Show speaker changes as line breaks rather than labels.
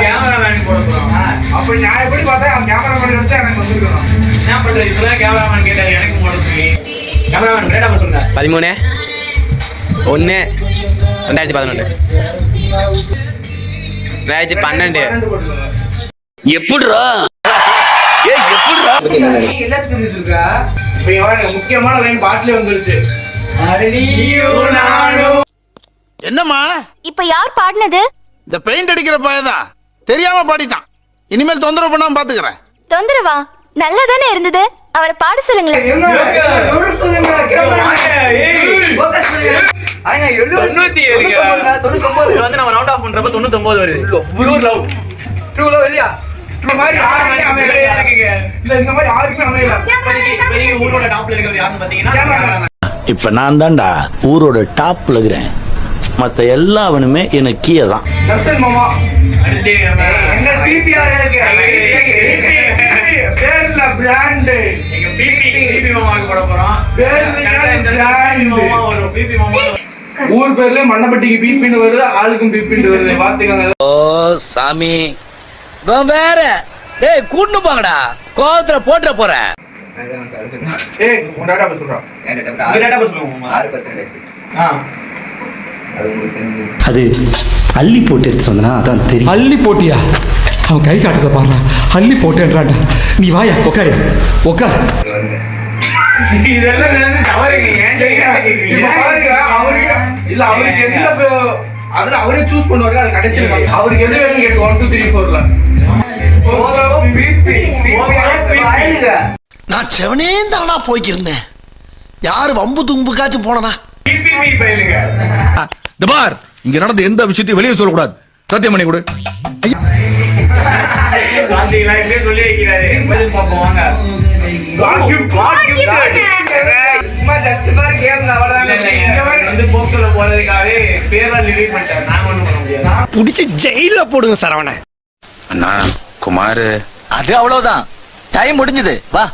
Cameraman போட போறோம்.
அப்ப நான் எப்படி பார்த்தா கேமராமேன் வச்சு எனக்கு வந்துருக்கணும்.
என்ன பண்றது? இப்பதான் கேமராமேன் கேட்டாரு, எனக்கு போட சொல்லி. கேமராமேன் கிரேட் நம்பர் சொல்லுங்க.
13/1/2011 2012.
எப்படிரா
எல்லாத்துக்கும் வச்சிருக்கா. இப்ப இவன் முக்கியமான லைன் பாட்டுல வந்துருச்சு.
என்னம்மா
இப்ப யார் பாடினது?
இந்த பெயிண்ட் அடிக்கிற பையதான் தெரியாம பாடிட்டான். இனிமேல் தொந்தரவு பண்ணாம பாத்துக்கிறேன்.
தொந்தரவா? நல்லா தானே இருந்தது, அவரை பாட சொல்லுங்களேன்.
வந்து நம்ம ரவுண்ட் ஆஃப் பண்றப்ப 99 வருது. Pure love. True love இல்லையா?
இந்த மாதிரி யாருமே அமையல. இந்த மாதிரி யாருமே அமையல.
பெரிய ஊரோட டாப்ல இருக்கிறது யாருன்னு பாத்தீங்கன்னா
இப்ப நான் தான்டா ஊரோட டாப்ல இருக்கிறேன். மத்த எல்லாவனுமே எனக்கு கீழே தான்.
தர்ஷன் மாமா
அடுத்து
எங்க டிசிஆர் இருக்கு. பேர்ல பிராண்ட்.
எங்க பிபி மாமாக்கு போட போறோம். மாமா ஒரு பிபி மாமா.
ஊர் பேர்ல மண்ணப்பட்டிக்கு பிபின்னு வருது, ஆளுக்கும் பிபின்னு வருது. பாத்துக்கோங்க.
ஓ சாமி வேற டேய் கூட்டு போங்கடா, கோவத்துல போட்டுற போறேன்.
ஏய் உன் டாடா பஸ் சொல்றா.
டேட்டா பஸ் சொல்லுங்க.
அது அள்ளி போட்டு எடுத்து வந்தனா அதான் தெரியும். அள்ளி போட்டியா? அவன் கை காட்டுறத பாருடா. அள்ளி போட்டேன்றான்டா. நீ வாயா உட்காரு உட்கார்.
இதெல்லாம் தவறுங்க.
இப்ப பாருங்க, அவருக்கு இல்ல அவருக்கு எந்த அதுல அவரே சூஸ் பண்ணுவாரு. அது கடைசியில அவருக்கு எது வேணும் கேட்டு 1 2 3 4ல
நான் செவனே தானா போய்க்கிருந்தேன். யாரு வம்பு தும்புக்காச்சும் போனனா
பிபிபி பைலுங்க.
இந்த பார், இங்க நடந்த எந்த விஷயத்தையும் வெளியே சொல்லக்கூடாது. சத்தியம் பண்ணி கொடு.
பாத்தீங்களா இப்படியே சொல்லி வைக்கிறாரு. பதில் பாப்போம் வாங்க.
சும்மா ஜஸ்ட் ஃபார் கேம் அவ்வளவுதான்.
வந்து போக்குல போறதுக்காகவே பேர்ல ரிலீவ் பண்ணிட்டாரு. நாங்க ஒண்ணும் பண்ண முடியாது.
புடிச்சு ஜெயில போடுங்க சரவண.
அண்ணா குமார்
அது அவ்வளவுதான், டைம் முடிஞ்சது, வா.